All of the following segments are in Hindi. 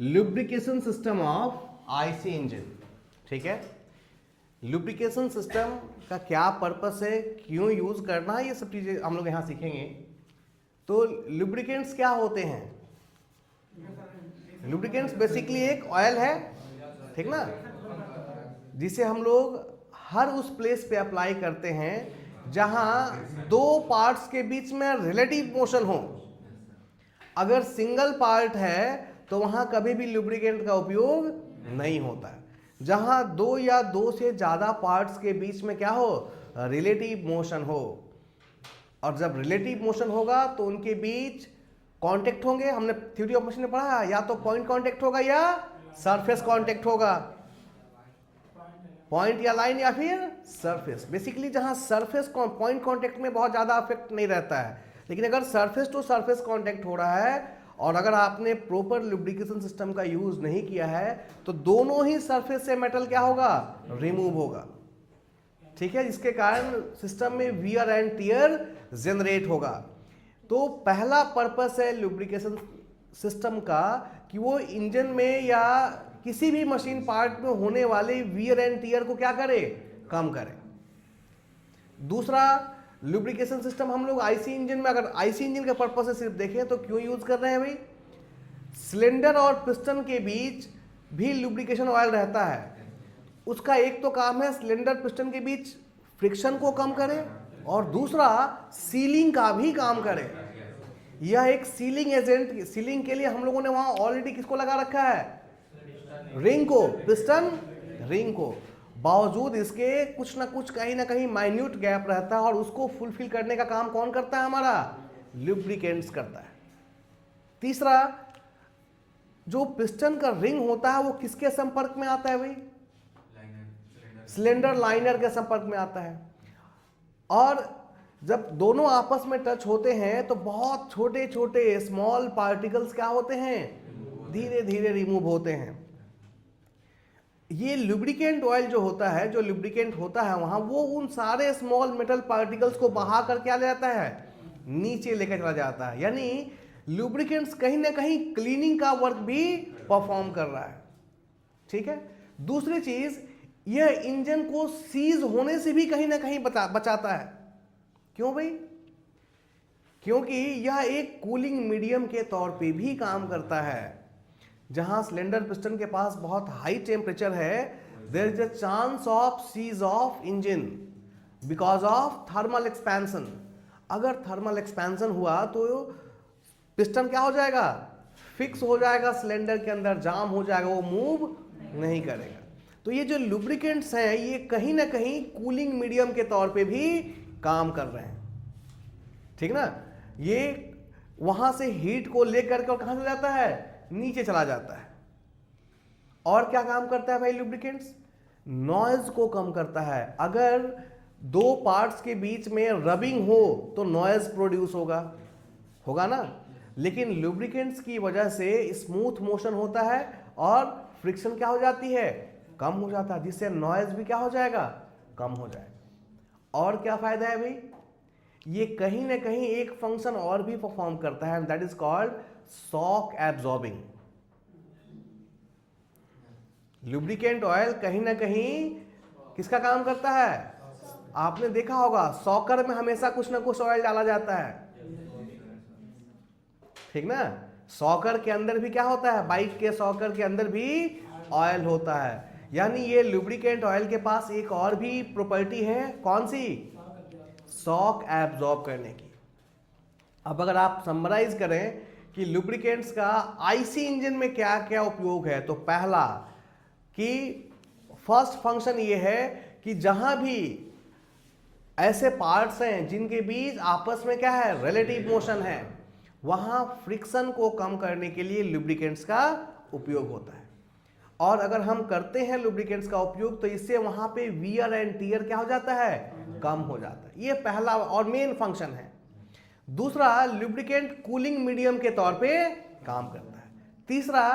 Lubrication system of IC engine. ठीक है, लुब्रिकेशन सिस्टम का क्या पर्पस है, क्यों यूज करना है, ये सब चीजें हम लोग यहाँ सीखेंगे। तो लुब्रिकेंट्स क्या होते हैं? लुब्रिकेंट्स बेसिकली एक ऑयल है, ठीक ना, जिसे हम लोग हर उस प्लेस पे अप्लाई करते हैं जहां दो पार्ट्स के बीच में रिलेटिव मोशन हो। अगर सिंगल पार्ट है तो वहां कभी भी लुब्रिकेंट का उपयोग नहीं होता है। जहां दो या दो से ज्यादा पार्ट्स के बीच में क्या हो, रिलेटिव मोशन हो, और जब रिलेटिव मोशन होगा तो उनके बीच कांटेक्ट होंगे। हमने थ्योरी ऑफ मोशन में पढ़ा, या तो पॉइंट कांटेक्ट होगा या सरफेस कांटेक्ट होगा, पॉइंट या लाइन या फिर सरफेस। बेसिकली जहां सरफेस पॉइंट कांटेक्ट में बहुत ज्यादा इफेक्ट नहीं रहता है, लेकिन अगर सरफेस टू सरफेस कांटेक्ट हो रहा है और अगर आपने प्रॉपर लुब्रिकेशन सिस्टम का यूज नहीं किया है तो दोनों ही सरफेस से मेटल क्या होगा, रिमूव होगा। ठीक है, जिसके कारण सिस्टम में वियर एंड टियर जनरेट होगा। तो पहला पर्पस है लुब्रिकेशन सिस्टम का कि वो इंजन में या किसी भी मशीन पार्ट में होने वाले वियर एंड टियर को क्या करे, कम करे। दूसरा, लुब्रिकेशन सिस्टम हम लोग आईसी इंजन में, अगर आईसी इंजन के पर्पस से सिर्फ देखें तो क्यों यूज कर रहे हैं भाई, सिलेंडर और पिस्टन के बीच भी लुब्रिकेशन ऑयल रहता है। उसका एक तो काम है सिलेंडर पिस्टन के बीच फ्रिक्शन को कम करे, और दूसरा सीलिंग का भी काम करे। यह एक सीलिंग एजेंट, सीलिंग के लिए हम लोगों ने वहां ऑलरेडी किसको लगा रखा है, रिंग को, पिस्टन रिंग को। बावजूद इसके कुछ ना कुछ कहीं ना कहीं माइन्यूट गैप रहता है, और उसको फुलफिल करने का काम कौन करता है, हमारा लुब्रिकेंट्स करता है। तीसरा, जो पिस्टन का रिंग होता है वो किसके संपर्क में आता है भाई, सिलेंडर लाइनर के संपर्क में आता है। और जब दोनों आपस में टच होते हैं तो बहुत छोटे छोटे स्मॉल पार्टिकल्स क्या होते हैं, धीरे धीरे रिमूव होते हैं। ये लुब्रिकेंट ऑयल जो होता है, जो लुब्रिकेंट होता है वहां, वो उन सारे स्मॉल मेटल पार्टिकल्स को बहा कर क्या ले जाता है, नीचे लेकर चला जाता है। यानी लुब्रिकेंट्स कहीं ना कहीं क्लीनिंग का वर्क भी परफॉर्म कर रहा है। ठीक है, दूसरी चीज, यह इंजन को सीज होने से भी कहीं ना कहीं बचाता है। क्यों भाई, क्योंकि यह एक कूलिंग मीडियम के तौर पे भी काम करता है। जहां सिलेंडर पिस्टन के पास बहुत हाई टेम्परेचर है, there is a chance of seize of engine because of thermal expansion. अगर थर्मल एक्सपेंशन हुआ तो पिस्टन क्या हो जाएगा, फिक्स हो जाएगा, सिलेंडर के अंदर जाम हो जाएगा, वो मूव नहीं करेगा। तो ये जो लुब्रिकेंट्स हैं ये कहीं ना कहीं कूलिंग मीडियम के तौर पे भी काम कर रहे हैं। ठीक ना, ये वहां से हीट को लेकर के और कहां से जाता है, नीचे चला जाता है। और क्या काम करता है भाई लुब्रिकेंट्स, नॉइज को कम करता है। अगर दो पार्ट्स के बीच में रबिंग हो तो नॉइज प्रोड्यूस होगा ना, लेकिन लुब्रिकेंट्स की वजह से स्मूथ मोशन होता है और फ्रिक्शन क्या हो जाती है, कम हो जाता है, जिससे नॉइज भी क्या हो जाएगा, कम हो जाएगा। और क्या फायदा है भाई, ये कहीं ना कहीं एक फंक्शन और भी परफॉर्म करता है, that is called shock absorbing. Lubricant oil कहीं ना कहीं किसका काम करता है, आपने देखा होगा सॉकर में हमेशा कुछ ना कुछ ऑयल डाला जाता है, ठीक ना। सॉकर के अंदर भी क्या होता है, बाइक के सॉकर के अंदर भी ऑयल होता है। यानी ये लुब्रिकेंट ऑयल के पास एक और भी प्रॉपर्टी है, कौन सी, शॉक एब्जॉर्ब करने की। अब अगर आप समराइज करें कि लुब्रिकेंट्स का आईसी इंजन में क्या क्या उपयोग है, तो पहला कि फर्स्ट फंक्शन ये है कि जहां भी ऐसे पार्ट्स हैं जिनके बीच आपस में क्या है, रिलेटिव मोशन है, वहां फ्रिक्शन को कम करने के लिए लुब्रिकेंट्स का उपयोग होता है। और अगर हम करते हैं लुब्रिकेंट्स का उपयोग तो इससे वहां पे वियर एंड टियर क्या हो जाता है, कम हो जाता है। ये पहला और मेन फंक्शन है। दूसरा, लुब्रिकेंट कूलिंग मीडियम के तौर पे काम करता है। तीसरा,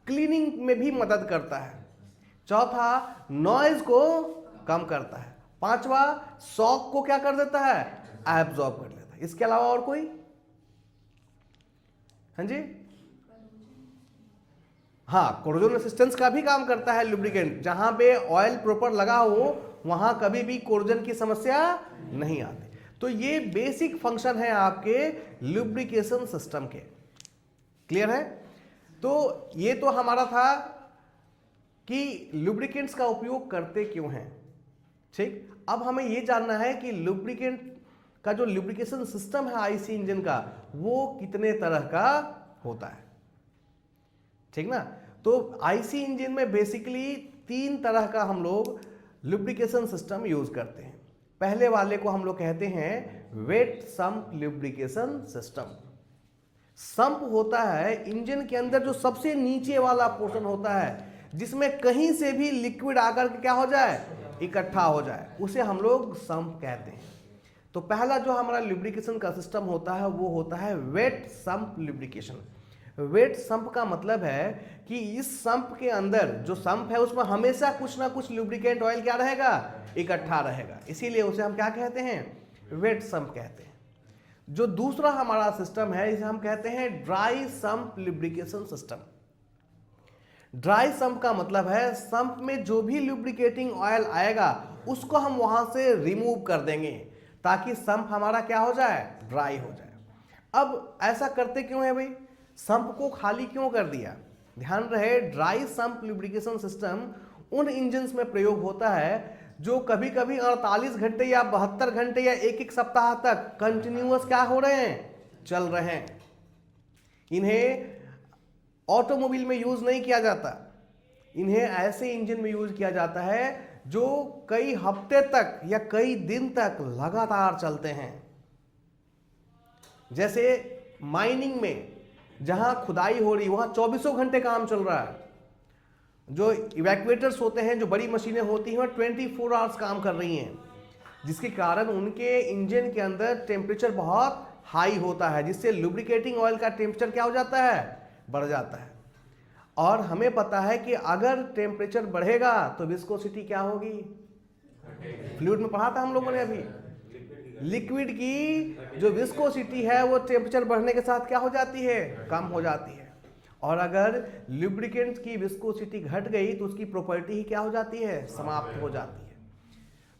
क्लीनिंग में भी मदद करता है। चौथा, नॉइज को कम करता है। पांचवा, शॉक को क्या कर देता है, एब्जॉर्ब कर लेता है। इसके अलावा और कोई, हाँ जी, हाँ, कोरोजन रेसिस्टेंस का भी काम करता है लुब्रिकेंट। जहां पे ऑयल प्रॉपर लगा हो वहां कभी भी कोरोजन की समस्या नहीं आती। तो ये बेसिक फंक्शन है आपके लुब्रिकेशन सिस्टम के। क्लियर है? तो ये तो हमारा था कि लुब्रिकेंट्स का उपयोग करते क्यों हैं। ठीक, अब हमें ये जानना है कि लुब्रिकेंट का जो लुब्रिकेशन सिस्टम है आईसी इंजन का, वो कितने तरह का होता है। ठीक ना? तो आईसी इंजन में बेसिकली 3 तरह का हम लोग लुब्रिकेशन सिस्टम यूज करते हैं। पहले वाले को हम लोग कहते हैं wet sump lubrication system. Sump होता है इंजन के अंदर जो सबसे नीचे वाला पोर्शन होता है, जिसमें कहीं से भी लिक्विड आकर के क्या हो जाए, इकट्ठा हो जाए, उसे हम लोग सम्प कहते हैं। तो पहला जो हमारा लुब्रिकेशन का सिस्टम होता है वो होता है wet sump lubrication. Wet sump का मतलब है कि इस सम्प के अंदर जो सम्प है उसमें हमेशा कुछ ना कुछ लुब्रिकेंट ऑयल क्या रहेगा, इकट्ठा रहेगा, इसीलिए उसे हम क्या कहते हैं, वेट सम्प कहते हैं। जो दूसरा हमारा सिस्टम है इसे हम कहते हैं dry sump lubrication system. Dry sump का मतलब है सम्प में जो भी लुब्रिकेटिंग ऑयल आएगा उसको हम वहां से रिमूव कर देंगे ताकि सम्प हमारा क्या हो जाए, ड्राई हो जाए। अब ऐसा करते क्यों है भाई, सम्प को खाली क्यों कर दिया? ध्यान रहे, ड्राई सम्प लुब्रिकेशन सिस्टम उन इंजन्स में प्रयोग होता है जो कभी कभी 48 घंटे या 72 घंटे या एक सप्ताह तक कंटिन्यूअस क्या हो रहे हैं, चल रहे हैं। इन्हें ऑटोमोबाइल में यूज नहीं किया जाता, इन्हें ऐसे इंजन में यूज किया जाता है जो कई हफ्ते तक या कई दिन तक लगातार चलते हैं। जैसे माइनिंग में जहां खुदाई हो रही वहां 24 घंटे काम चल रहा है। जो इवैक्यूएटर्स होते हैं, जो बड़ी मशीनें होती हैं, 24 आवर्स काम कर रही हैं, जिसके कारण उनके इंजन के अंदर टेम्परेचर बहुत हाई होता है, जिससे लुब्रिकेटिंग ऑयल का टेम्परेचर क्या हो जाता है, बढ़ जाता है। और हमें पता है कि अगर टेम्परेचर बढ़ेगा तो विस्कोसिटी क्या होगी, फ्लूइड में पढ़ा था हम लोगों ने अभी, लिक्विड की जो विस्कोसिटी है वो टेम्परेचर बढ़ने के साथ क्या हो जाती है, कम हो जाती है। और अगर लुब्रिकेंट की विस्कोसिटी घट गई तो उसकी प्रॉपर्टी ही क्या हो जाती है, समाप्त हो जाती है।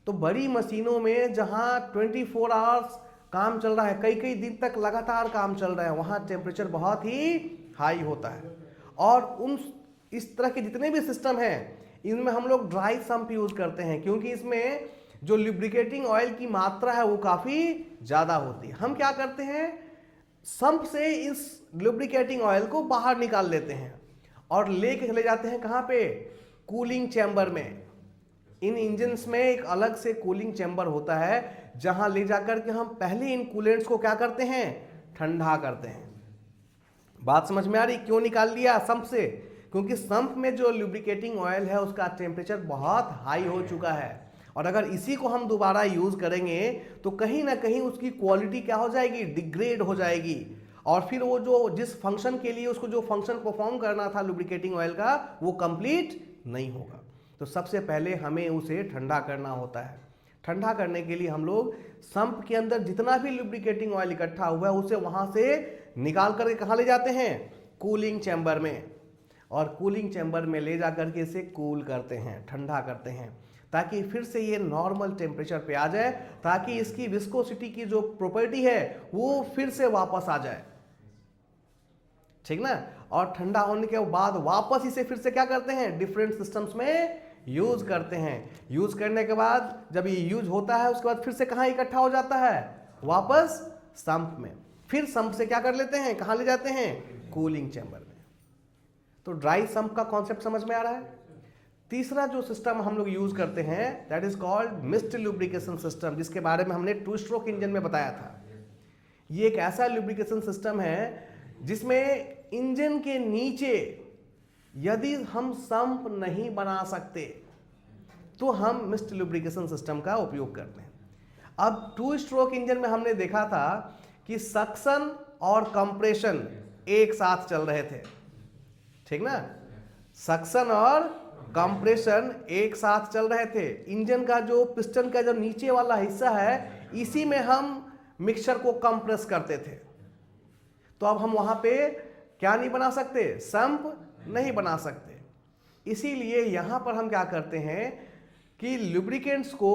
तो बड़ी मशीनों में जहां 24 आवर्स काम चल रहा है, कई कई दिन तक लगातार काम चल रहा है, वहां टेम्परेचर बहुत ही हाई होता है। और उन इस तरह के जितने भी सिस्टम हैं इनमें हम लोग ड्राई सम्प यूज करते हैं, क्योंकि इसमें जो लुब्रिकेटिंग ऑयल की मात्रा है वो काफी ज्यादा होती है। हम क्या करते हैं, सम्प से इस लुब्रिकेटिंग ऑयल को बाहर निकाल लेते हैं और लेके चले जाते हैं कहाँ पे, कूलिंग चैम्बर में। इन इंजन्स में एक अलग से कूलिंग चैम्बर होता है जहां ले जाकर के हम पहले इन कूलेंट्स को क्या करते हैं, ठंडा करते हैं। बात समझ में आ रही, क्यों निकाल लिया सम्प से, क्योंकि सम्प में जो लुब्रिकेटिंग ऑयल है उसका टेम्परेचर बहुत हाई हो चुका है, और अगर इसी को हम दोबारा यूज करेंगे तो कहीं ना कहीं उसकी क्वालिटी क्या हो जाएगी, डिग्रेड हो जाएगी, और फिर वो जो जिस फंक्शन के लिए उसको जो फंक्शन परफॉर्म करना था लुब्रिकेटिंग ऑयल का, वो कंप्लीट नहीं होगा। तो सबसे पहले हमें उसे ठंडा करना होता है। ठंडा करने के लिए हम लोग सम्प के अंदर जितना भी लुब्रिकेटिंग ऑयल इकट्ठा हुआ है उसे वहां से निकाल करके कहाँ ले जाते हैं, कूलिंग चैम्बर में, और कूलिंग चैम्बर में ले जाकर के इसे कूल करते हैं, ठंडा करते हैं, ताकि फिर से ये नॉर्मल टेम्परेचर पे आ जाए, ताकि इसकी विस्कोसिटी की जो प्रॉपर्टी है वो फिर से वापस आ जाए। ठीक ना? और ठंडा होने के बाद वापस इसे फिर से क्या करते हैं, डिफरेंट सिस्टम्स में यूज करते हैं। यूज करने के बाद जब ये यूज होता है उसके बाद फिर से कहाँ इकट्ठा हो जाता है, वापस सम्प में। फिर सम्प से क्या कर लेते हैं, कहाँ ले जाते हैं, कूलिंग चैम्बर में। तो ड्राई सम्प का कॉन्सेप्ट समझ में आ रहा है। तीसरा जो सिस्टम हम लोग यूज करते हैं that is called mist lubrication system, जिसके बारे में हमने 2 स्ट्रोक इंजन में बताया था। ये एक ऐसा लुब्रिकेशन सिस्टम है जिसमें इंजन के नीचे यदि हम सम्प नहीं बना सकते तो हम मिस्ट लुब्रिकेशन सिस्टम का उपयोग करते हैं। अब 2 स्ट्रोक इंजन में हमने देखा था कि सक्शन और कंप्रेशन एक साथ चल रहे थे, ठीक ना, सक्शन और कंप्रेशन एक साथ चल रहे थे। इंजन का जो पिस्टन का जो नीचे वाला हिस्सा है इसी में हम मिक्सचर को कंप्रेस करते थे। तो अब हम वहां पे क्या नहीं बना सकते, सम्प नहीं बना सकते। इसीलिए यहां पर हम क्या करते हैं कि लुब्रिकेंट्स को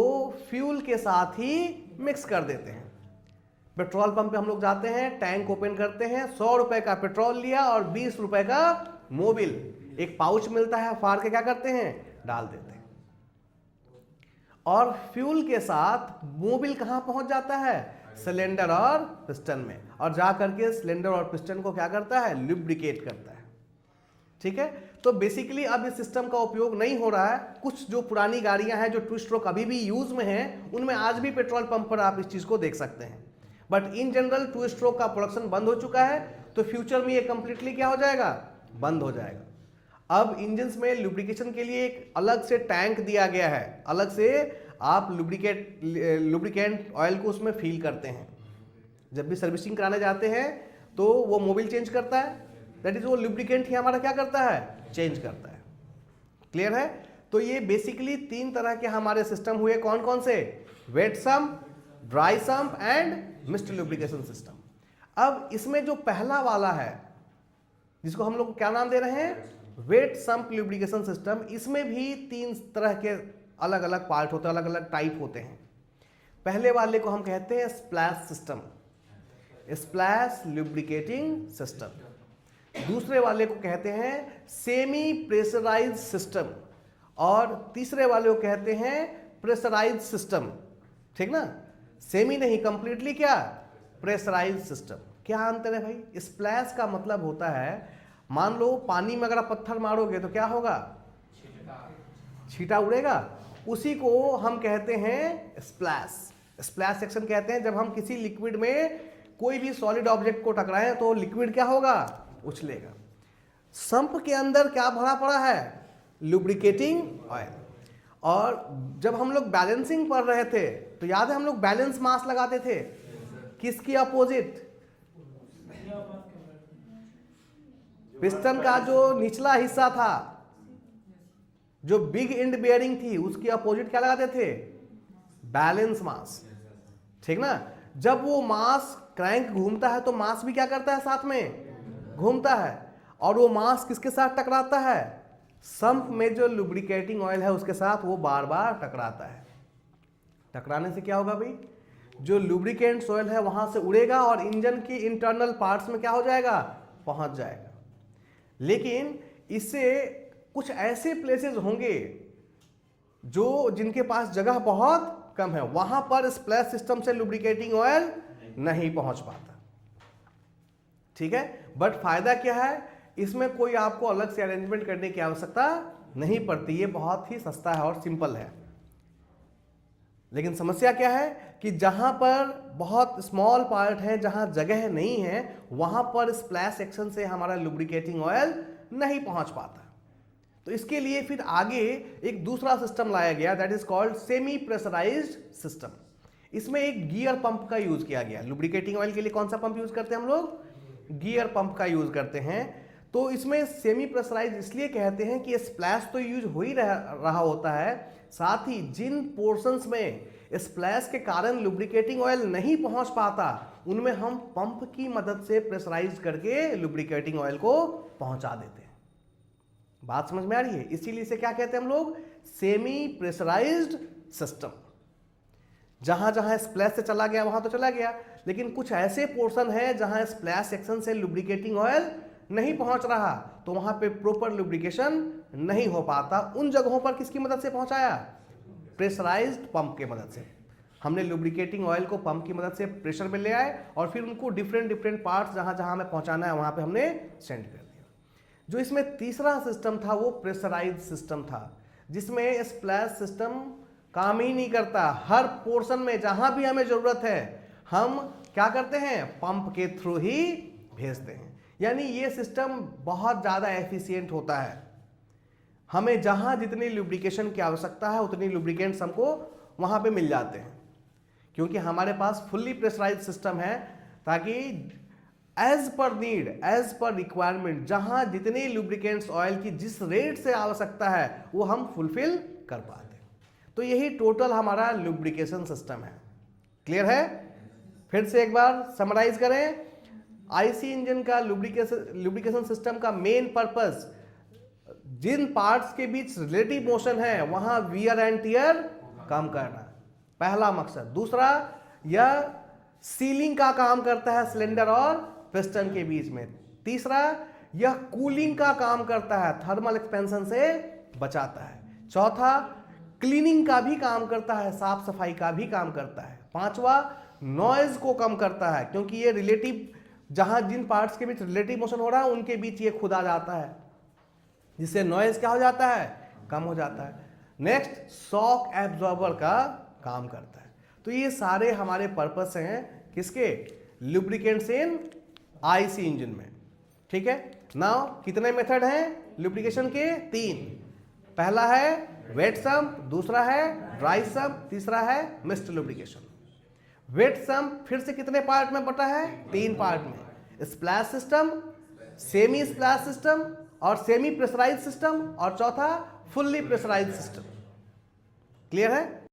फ्यूल के साथ ही मिक्स कर देते हैं। पेट्रोल पंप पे हम लोग जाते हैं, टैंक ओपन करते हैं, 100 रुपए का पेट्रोल लिया और 20 रुपए का मोबिल, एक पाउच मिलता है, फाड़ के क्या करते हैं, डाल देते हैं। और फ्यूल के साथ मोबिल कहां पहुंच जाता है, सिलेंडर और पिस्टन में, और जा करके सिलेंडर और पिस्टन को क्या करता है, लुब्रिकेट करता है। ठीक है, तो बेसिकली अब इस सिस्टम का उपयोग नहीं हो रहा है। कुछ जो पुरानी गाड़ियां हैं जो टू स्ट्रोक अभी भी यूज में हैं, उनमें आज भी पेट्रोल पंप पर आप इस चीज को देख सकते हैं। But in general two stroke का प्रोडक्शन बंद हो चुका है, तो फ्यूचर में ये कंप्लीटली क्या हो जाएगा, बंद हो जाएगा। अब इंजन्स में लुब्रिकेशन के लिए एक अलग से टैंक दिया गया है, अलग से आप लुब्रिकेंट ऑयल को उसमें फिल करते हैं। जब भी सर्विसिंग कराने जाते हैं तो वो मोबिल चेंज करता है, दैट इज वो लुब्रिकेंट ही हमारा क्या करता है, चेंज करता है। क्लियर है? तो ये बेसिकली 3 तरह के हमारे सिस्टम हुए, कौन कौन से, wet sump, dry sump and mist lubrication system. अब इसमें जो पहला वाला है, जिसको हम लोग क्या नाम दे रहे हैं, वेट सम्प लुब्रिकेशन सिस्टम, इसमें भी 3 तरह के अलग अलग पार्ट होते हैं, अलग अलग टाइप होते हैं। पहले वाले को हम कहते हैं splash system, splash lubricating system. दूसरे वाले को कहते हैं सेमी प्रेशराइज्ड सिस्टम, और तीसरे वाले को कहते हैं प्रेशराइज्ड सिस्टम। ठीक ना, सेमी नहीं, कंप्लीटली क्या, प्रेशराइज्ड सिस्टम। क्या अंतर है भाई? स्प्लैश का मतलब होता है, मान लो पानी में अगर आप पत्थर मारोगे तो क्या होगा, छींटा उड़ेगा, उसी को हम कहते हैं स्प्लैश। स्प्लैश सेक्शन कहते हैं जब हम किसी लिक्विड में कोई भी सॉलिड ऑब्जेक्ट को टकराएं तो लिक्विड क्या होगा, उछलेगा। संप के अंदर क्या भरा पड़ा है, लुब्रिकेटिंग ऑयल। और जब हम लोग बैलेंसिंग पढ़ रहे थे तो याद है हम लोग बैलेंस मास लगाते थे, किसकी अपोजिट, पिस्टन का जो निचला हिस्सा था, जो बिग एंड बेयरिंग थी, उसकी अपोजिट क्या लगाते थे, बैलेंस मास। ठीक ना, जब वो मास क्रैंक घूमता है तो मास भी क्या करता है, साथ में घूमता है, और वो मास किसके साथ टकराता है, संप में जो लुब्रिकेटिंग ऑयल है उसके साथ वो बार बार टकराता है। टकराने से क्या होगा भाई, जो लुब्रिकेंट ऑयल है वहां से उड़ेगा और इंजन की इंटरनल पार्ट्स में क्या हो जाएगा, पहुंच जाएगा। लेकिन इससे कुछ ऐसे प्लेसेस होंगे जो जिनके पास जगह बहुत कम है, वहां पर स्प्लैश सिस्टम से लुब्रिकेटिंग ऑयल नहीं पहुंच पाता। ठीक है, बट फायदा क्या है, इसमें कोई आपको अलग से अरेंजमेंट करने की आवश्यकता नहीं पड़ती, ये बहुत ही सस्ता है और सिंपल है। लेकिन समस्या क्या है कि जहां पर बहुत स्मॉल पार्ट है, जहां जगह नहीं है, वहां पर स्प्लैश सेक्शन से हमारा लुब्रिकेटिंग ऑयल नहीं पहुंच पाता। तो इसके लिए फिर आगे एक दूसरा सिस्टम लाया गया, that is called semi pressurized system. इसमें एक गियर पंप का यूज किया गया। लुब्रिकेटिंग ऑयल के लिए कौन सा पंप यूज करते हैं हम लोग, गियर पंप का यूज करते हैं। तो इसमें सेमी प्रेशराइज इसलिए कहते हैं कि स्प्लैश तो यूज हो ही रहा होता है, साथ ही जिन पोर्शंस में स्प्लैश के कारण लुब्रिकेटिंग ऑयल नहीं पहुंच पाता, उनमें हम पंप की मदद से प्रेशराइज करके लुब्रिकेटिंग ऑयल को पहुंचा देते हैं। बात समझ में आ रही है? इसीलिए इसे क्या कहते हैं हम लोग, सेमी प्रेशराइज्ड सिस्टम। जहां जहां स्प्लैश से चला गया वहां तो चला गया, लेकिन कुछ ऐसे पोर्शन है जहां स्प्लैश सेक्शन से लुब्रिकेटिंग ऑयल नहीं पहुंच रहा, तो वहां पे प्रॉपर लुब्रिकेशन नहीं हो पाता। उन जगहों पर किसकी मदद से पहुंचाया, प्रेशराइज्ड पंप की मदद से। हमने लुब्रिकेटिंग ऑयल को पंप की मदद से प्रेशर में ले आए और फिर उनको डिफरेंट पार्ट्स जहां जहां हमें पहुंचाना है वहां पे हमने सेंड कर दिया। जो इसमें तीसरा सिस्टम था वो प्रेशराइज्ड सिस्टम था, जिसमें स्प्लैश सिस्टम काम ही नहीं करता। हर पोर्शन में जहां भी हमें जरूरत है हम क्या करते हैं, पंप के थ्रू ही भेजते हैं। यानी ये सिस्टम बहुत ज़्यादा एफिशिएंट होता है। हमें जहां जितनी लुब्रिकेशन की आवश्यकता है उतनी लुब्रिकेंट्स हमको वहां पे मिल जाते हैं, क्योंकि हमारे पास फुल्ली प्रेशराइज्ड सिस्टम है, ताकि as per need, as per requirement, जहां जितने लुब्रिकेंट्स ऑयल की जिस रेट से आवश्यकता है वो हम फुलफिल कर पाते हैं। तो यही टोटल हमारा लुब्रिकेशन सिस्टम है। क्लियर है? फिर से एक बार समराइज करें। आईसी इंजन का लुब्रिकेशन सिस्टम का मेन पर्पस जिन पार्ट्स के बीच रिलेटिव मोशन है वहां वियर एंड टियर कम करना, पहला मकसद। दूसरा, यह सीलिंग का काम करता है सिलेंडर और पिस्टन के बीच में। तीसरा, यह कूलिंग का काम करता है, थर्मल एक्सपेंशन से बचाता है। चौथा, क्लीनिंग का भी काम करता है, साफ सफाई का भी काम करता है। पांचवा, नॉइज को कम करता है, क्योंकि ये रिलेटिव, जहां जिन पार्ट्स के बीच रिलेटिव मोशन हो रहा है उनके बीच ये खुद आ जाता है, जिससे नॉइज क्या हो जाता है, कम हो जाता है। नेक्स्ट, शॉक एब्जॉर्बर का काम करता है। तो ये सारे हमारे पर्पस हैं किसके, लुब्रिकेंट्स इन आईसी इंजन में। ठीक है, नाउ कितने मेथड हैं लुब्रिकेशन के, 3। पहला है वेट सम्प, दूसरा है ड्राई सम्प, तीसरा है मिस्ट लुब्रिकेशन। वेट सम्प फिर से कितने पार्ट में बटा है, 3 पार्ट में, splash system, semi splash system और सेमी प्रेशराइज सिस्टम, और चौथा फुल्ली प्रेशराइज सिस्टम। क्लियर है।